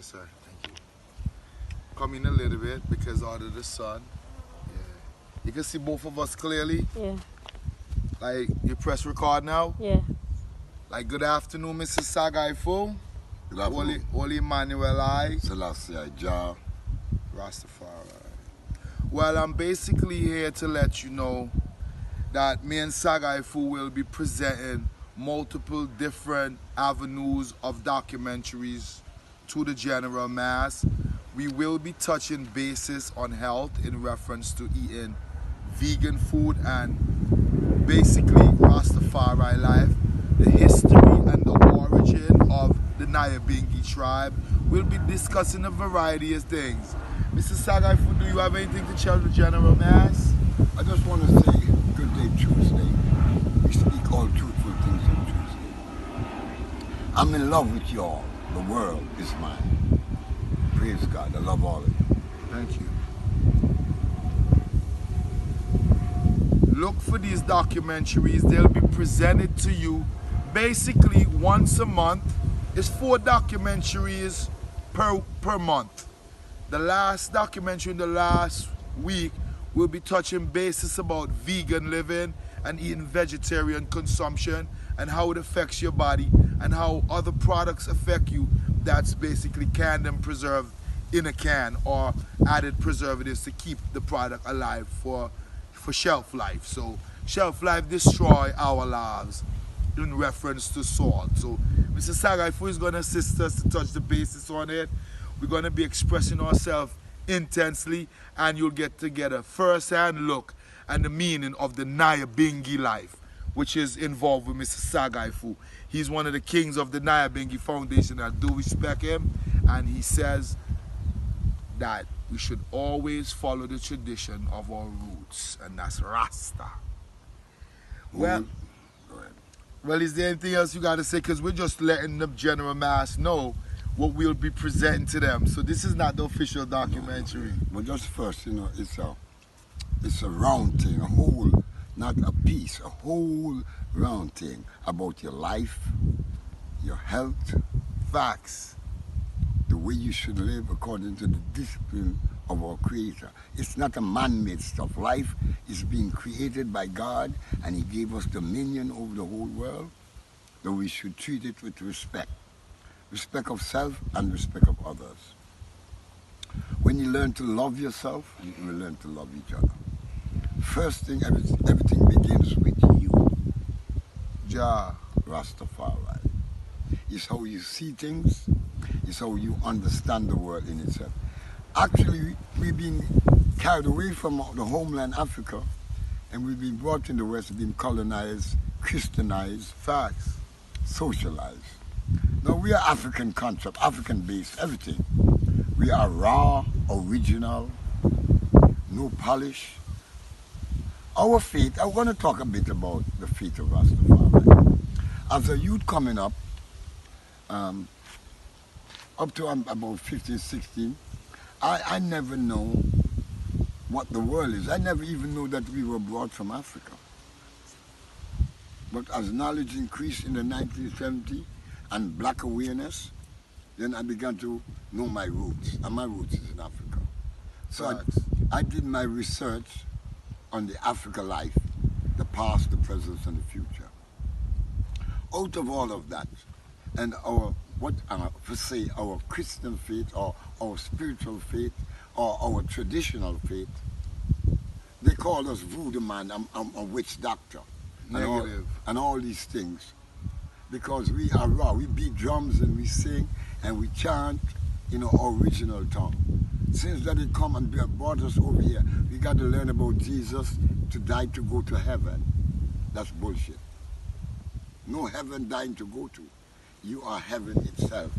sir. Thank you. Come in a little bit because out of the sun. Yeah. You can see both of us clearly. Yeah. Like, you press record now. Yeah. Like, good afternoon, Mrs. Sagifu. Good afternoon. Holy Emmanuel I. Selassie Jah. Rastafari. Well, I'm basically here to let you know that me and Sagifu will be presenting multiple different avenues of documentaries to the general mass. We will be touching bases on health in reference to eating vegan food and basically Rastafari life, the history and the origin of the Nyabingi tribe. We'll be discussing a variety of things. Mr. Sagifu, do you have anything to tell the general mass? I just want to say good day Tuesday. We speak all truthful things on Tuesday. I'm in love with you all. The world is mine. Praise God. I love all of you. Thank you. Look for these documentaries. They'll be presented to you basically once a month. It's 4 documentaries per month. The last documentary in the last week will be touching bases about vegan living and eating vegetarian consumption and how it affects your body and how other products affect you that's basically canned and preserved in a can or added preservatives to keep the product alive for shelf life. So shelf life destroy our lives in reference to salt. So Mr. Sagifu is going to assist us to touch the basis on it. We're going to be expressing ourselves intensely and you'll get to get a first-hand look at the meaning of the Nyabingi life, which is involved with Mr. Sagifu. He's one of the kings of the Nyabingi Foundation. I do respect him, and he says that we should always follow the tradition of our roots, and that's Rasta. Well, is there anything else you got to say? Because we're just letting the general mass know what we'll be presenting to them. So this is not the official documentary. But just first, it's a round thing, a whole, not a piece, a whole round thing about your life, your health, Facts. the way you should live according to the discipline of our Creator. It's not a man-made stuff. Life is being created by God, and He gave us dominion over the whole world, that we should treat it with respect. Respect of self and respect of others. When you learn to love yourself, you will learn to love each other. First thing, everything begins with you. Jah. Rastafari. It's how you see things. It's how you understand the world in itself. Actually, we've been carried away from the homeland Africa, and we've been brought in the West, been colonized, Christianized, Facts. socialized. Now we are African concept, African based, everything. We are raw, original, no polish. Our faith, I want to talk a bit about the faith of Rastafari. As a youth coming up to about 15, 16, I never know what the world is. I never even know that we were brought from Africa. But as knowledge increased in the 1970s and black awareness, then I began to know my roots, and my roots is in Africa. So I did my research on the Africa life, the past, the present, and the future. Out of all of that, and our our Christian faith, or our spiritual faith, or our traditional faith, they call us voodoo man, a witch doctor, Negative. and all these things, because we are raw. We beat drums and we sing and we chant in our original tongue. Since that it come and brought us over here, we got to learn about Jesus to die to go to heaven. That's bullshit. No heaven dying to go to. You are heaven itself.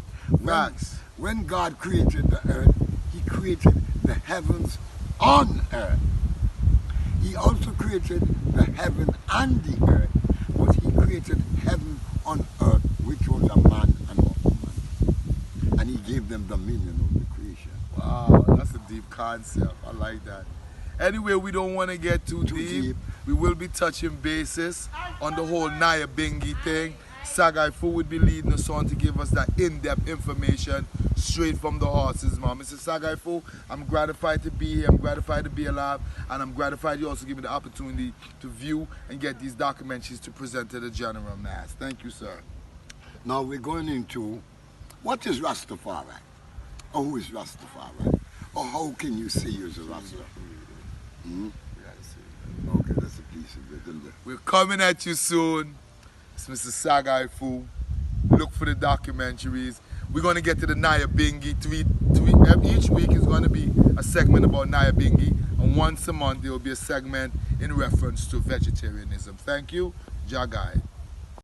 When God created the earth, He created the heavens on earth. He also created the heaven and the earth, but He created heaven on earth, which was a man and a woman. And He gave them dominion over the creation. Wow, that's a deep concept. I like that. Anyway, we don't want to get too deep. We will be touching bases on the whole Nyabingi thing. Sagifu would be leading us on to give us that in-depth information straight from the horse's mouth. Mr. Sagifu, I'm gratified to be here, I'm gratified to be alive, and I'm gratified you also give me the opportunity to view and get these documentaries to present to the general mass. Thank you, sir. Now we're going into what is Rastafari? Or who is Rastafari? Or how can you say you're a Rasta? Hmm? Okay, that's a piece of it, isn't it? We're coming at you soon. It's Mr. Sagifu. Look for the documentaries. We're going to get to the Nyabingi. Each week is going to be a segment about Nyabingi, and once a month there will be a segment in reference to vegetarianism. Thank you. Jagai.